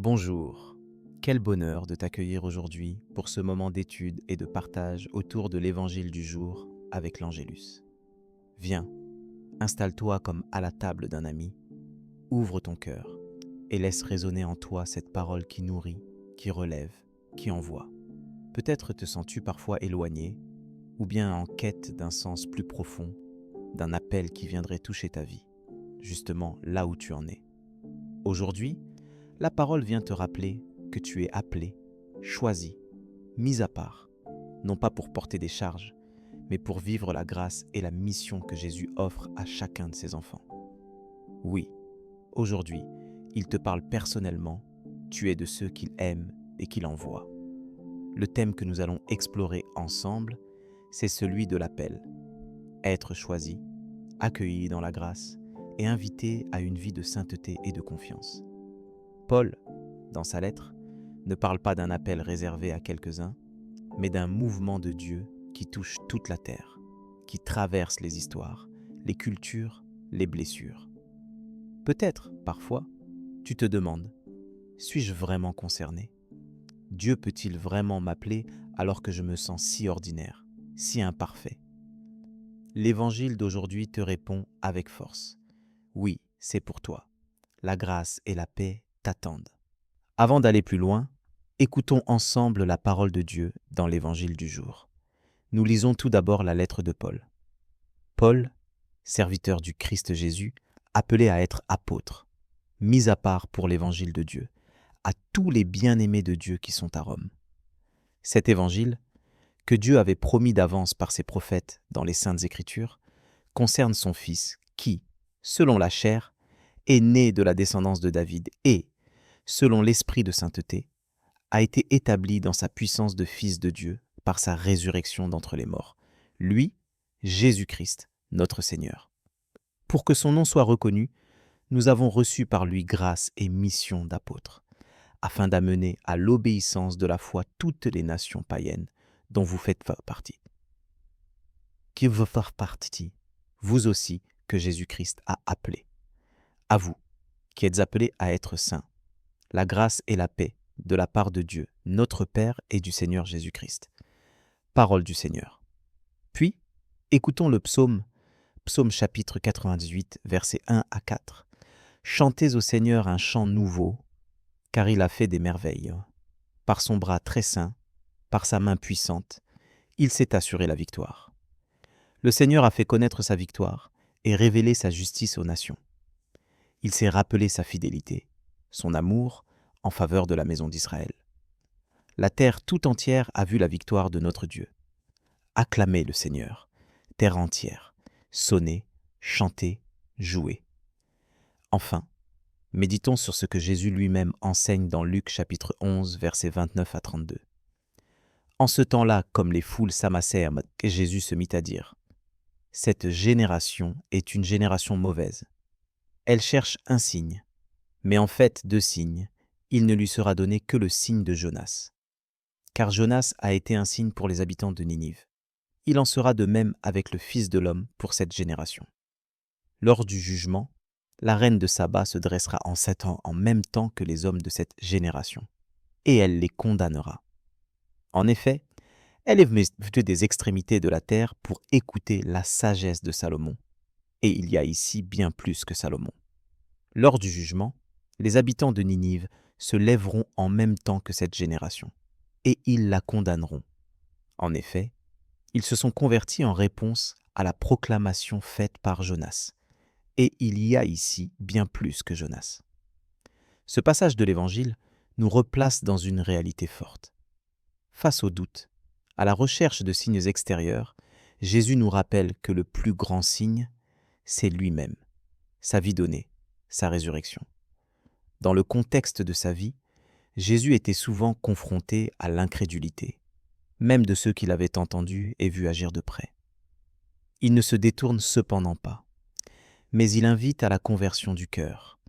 Bonjour, quel bonheur de t'accueillir aujourd'hui pour ce moment d'étude et de partage autour de l'évangile du jour avec l'Angélus. Viens, installe-toi comme à la table d'un ami, ouvre ton cœur et laisse résonner en toi cette parole qui nourrit, qui relève, qui envoie. Peut-être te sens-tu parfois éloigné ou bien en quête d'un sens plus profond, d'un appel qui viendrait toucher ta vie, justement là où tu en es. Aujourd'hui, la parole vient te rappeler que tu es appelé, choisi, mis à part, non pas pour porter des charges, mais pour vivre la grâce et la mission que Jésus offre à chacun de ses enfants. Oui, aujourd'hui, il te parle personnellement, tu es de ceux qu'il aime et qu'il envoie. Le thème que nous allons explorer ensemble, c'est celui de l'appel. Être choisi, accueilli dans la grâce et invité à une vie de sainteté et de confiance. Paul, dans sa lettre, ne parle pas d'un appel réservé à quelques-uns, mais d'un mouvement de Dieu qui touche toute la terre, qui traverse les histoires, les cultures, les blessures. Peut-être, parfois, tu te demandes, suis-je vraiment concerné ? Dieu peut-il vraiment m'appeler alors que je me sens si ordinaire, si imparfait ? L'évangile d'aujourd'hui te répond avec force. Oui, c'est pour toi. La grâce et la paix t'attendent. Avant d'aller plus loin, écoutons ensemble la parole de Dieu dans l'évangile du jour. Nous lisons tout d'abord la lettre de Paul. Paul, serviteur du Christ Jésus, appelé à être apôtre, mis à part pour l'évangile de Dieu, à tous les bien-aimés de Dieu qui sont à Rome. Cet évangile, que Dieu avait promis d'avance par ses prophètes dans les Saintes Écritures, concerne son Fils qui, selon la chair, est né de la descendance de David et, selon l'esprit de sainteté, a été établi dans sa puissance de Fils de Dieu par sa résurrection d'entre les morts. Lui, Jésus-Christ, notre Seigneur. Pour que son nom soit reconnu, nous avons reçu par lui grâce et mission d'apôtre, afin d'amener à l'obéissance de la foi toutes les nations païennes dont vous faites partie. Qui veut faire partie, vous aussi, que Jésus-Christ a appelé. À vous, qui êtes appelés à être saints, la grâce et la paix de la part de Dieu, notre Père et du Seigneur Jésus-Christ. Parole du Seigneur. Puis, écoutons le psaume chapitre 98, versets 1 à 4. Chantez au Seigneur un chant nouveau, car il a fait des merveilles. Par son bras très saint, par sa main puissante, il s'est assuré la victoire. Le Seigneur a fait connaître sa victoire et révélé sa justice aux nations. Il s'est rappelé sa fidélité, son amour en faveur de la maison d'Israël. La terre tout entière a vu la victoire de notre Dieu. Acclamez le Seigneur, terre entière, sonnez, chantez, jouez. Enfin, méditons sur ce que Jésus lui-même enseigne dans Luc chapitre 11, versets 29 à 32. En ce temps-là, comme les foules s'amassèrent, Jésus se mit à dire : « Cette génération est une génération mauvaise. Elle cherche un signe, mais en fait de signes, il ne lui sera donné que le signe de Jonas. Car Jonas a été un signe pour les habitants de Ninive. Il en sera de même avec le Fils de l'homme pour cette génération. Lors du jugement, la reine de Saba se dressera en 7 ans en même temps que les hommes de cette génération, et elle les condamnera. En effet, elle est venue des extrémités de la terre pour écouter la sagesse de Salomon, et il y a ici bien plus que Salomon. Lors du jugement, les habitants de Ninive se lèveront en même temps que cette génération, et ils la condamneront. En effet, ils se sont convertis en réponse à la proclamation faite par Jonas. Et il y a ici bien plus que Jonas. Ce passage de l'Évangile nous replace dans une réalité forte. Face au doute, à la recherche de signes extérieurs, Jésus nous rappelle que le plus grand signe, c'est lui-même, sa vie donnée, sa résurrection. Dans le contexte de sa vie, Jésus était souvent confronté à l'incrédulité, même de ceux qu'il avait entendus et vus agir de près. Il ne se détourne cependant pas, mais il invite à la conversion du cœur,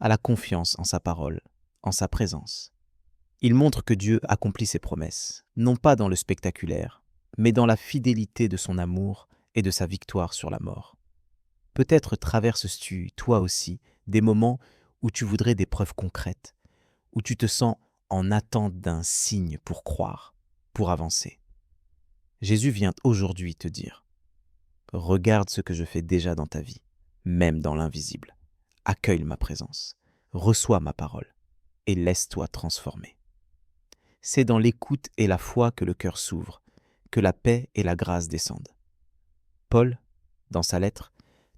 à la confiance en sa parole, en sa présence. Il montre que Dieu accomplit ses promesses, non pas dans le spectaculaire, mais dans la fidélité de son amour et de sa victoire sur la mort. Peut-être traverses-tu, toi aussi, des moments où tu voudrais des preuves concrètes, où tu te sens en attente d'un signe pour croire, pour avancer. Jésus vient aujourd'hui te dire, regarde ce que je fais déjà dans ta vie, même dans l'invisible. Accueille ma présence, reçois ma parole et laisse-toi transformer. C'est dans l'écoute et la foi que le cœur s'ouvre, que la paix et la grâce descendent. Paul, dans sa lettre,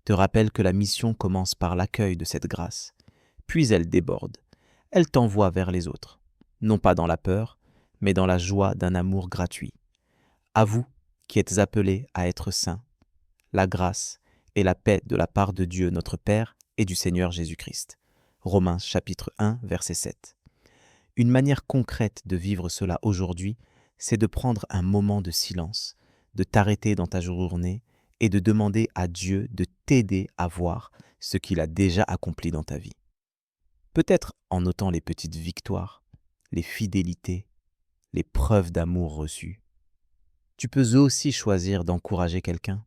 te rappelle que la mission commence par l'accueil de cette grâce, puis elle déborde, elle t'envoie vers les autres, non pas dans la peur, mais dans la joie d'un amour gratuit. À vous qui êtes appelés à être saints, la grâce et la paix de la part de Dieu notre Père et du Seigneur Jésus-Christ. Romains chapitre 1, verset 7. Une manière concrète de vivre cela aujourd'hui, c'est de prendre un moment de silence, de t'arrêter dans ta journée et de demander à Dieu de t'aider à voir ce qu'il a déjà accompli dans ta vie. Peut-être en notant les petites victoires, les fidélités, les preuves d'amour reçues. Tu peux aussi choisir d'encourager quelqu'un,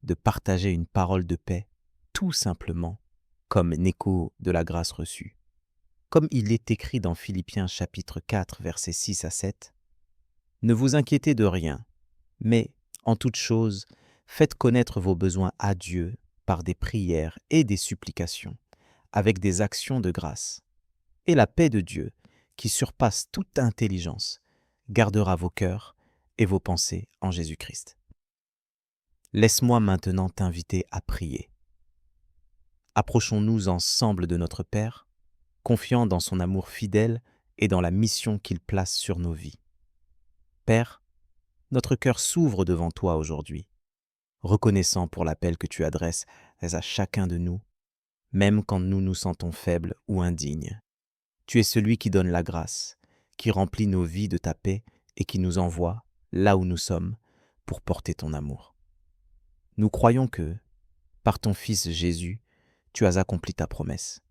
de partager une parole de paix, tout simplement, comme un écho de la grâce reçue. Comme il est écrit dans Philippiens chapitre 4, versets 6 à 7, « Ne vous inquiétez de rien, mais, en toute chose, faites connaître vos besoins à Dieu par des prières et des supplications, avec des actions de grâce. Et la paix de Dieu, qui surpasse toute intelligence, gardera vos cœurs et vos pensées en Jésus-Christ. » Laisse-moi maintenant t'inviter à prier. Approchons-nous ensemble de notre Père, confiant dans son amour fidèle et dans la mission qu'il place sur nos vies. Père, notre cœur s'ouvre devant toi aujourd'hui, reconnaissant pour l'appel que tu adresses à chacun de nous, même quand nous nous sentons faibles ou indignes. Tu es celui qui donne la grâce, qui remplit nos vies de ta paix et qui nous envoie, là où nous sommes, pour porter ton amour. Nous croyons que, par ton Fils Jésus, tu as accompli ta promesse.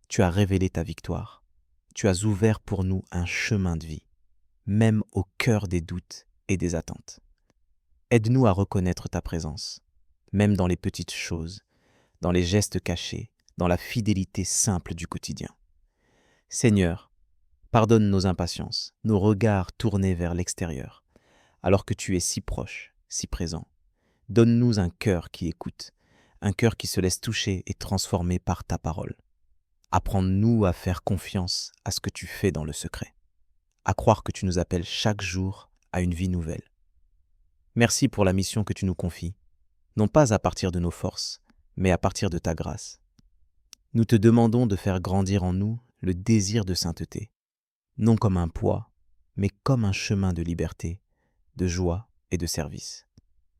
Tu as révélé ta victoire. Tu as ouvert pour nous un chemin de vie, même au cœur des doutes et des attentes. Aide-nous à reconnaître ta présence, même dans les petites choses, dans les gestes cachés, dans la fidélité simple du quotidien. Seigneur, pardonne nos impatiences, nos regards tournés vers l'extérieur, alors que tu es si proche, si présent. Donne-nous un cœur qui écoute, un cœur qui se laisse toucher et transformer par ta parole. Apprends-nous à faire confiance à ce que tu fais dans le secret, à croire que tu nous appelles chaque jour à une vie nouvelle. Merci pour la mission que tu nous confies, non pas à partir de nos forces, mais à partir de ta grâce. Nous te demandons de faire grandir en nous le désir de sainteté, non comme un poids, mais comme un chemin de liberté, de joie et de service.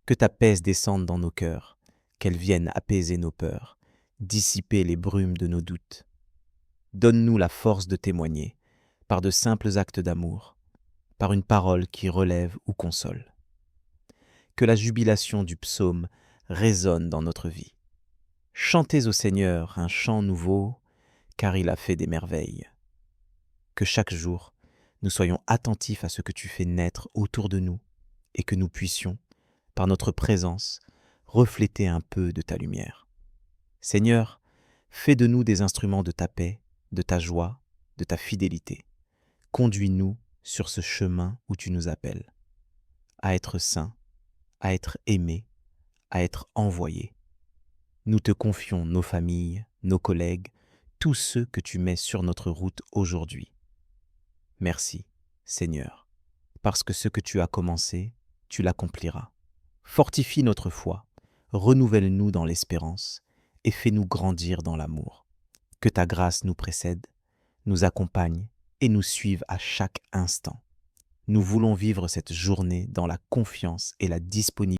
Que ta paix descende dans nos cœurs, qu'elle vienne apaiser nos peurs, dissiper les brumes de nos doutes. Donne-nous la force de témoigner, par de simples actes d'amour, par une parole qui relève ou console. Que la jubilation du psaume résonne dans notre vie. Chantez au Seigneur un chant nouveau, car il a fait des merveilles. Que chaque jour, nous soyons attentifs à ce que tu fais naître autour de nous et que nous puissions, par notre présence, refléter un peu de ta lumière. Seigneur, fais de nous des instruments de ta paix, de ta joie, de ta fidélité. Conduis-nous sur ce chemin où tu nous appelles, à être saints, à être aimés, à être envoyés. Nous te confions nos familles, nos collègues, tous ceux que tu mets sur notre route aujourd'hui. Merci, Seigneur, parce que ce que tu as commencé, tu l'accompliras. Fortifie notre foi, renouvelle-nous dans l'espérance et fais-nous grandir dans l'amour. Que ta grâce nous précède, nous accompagne et nous suive à chaque instant. Nous voulons vivre cette journée dans la confiance et la disponibilité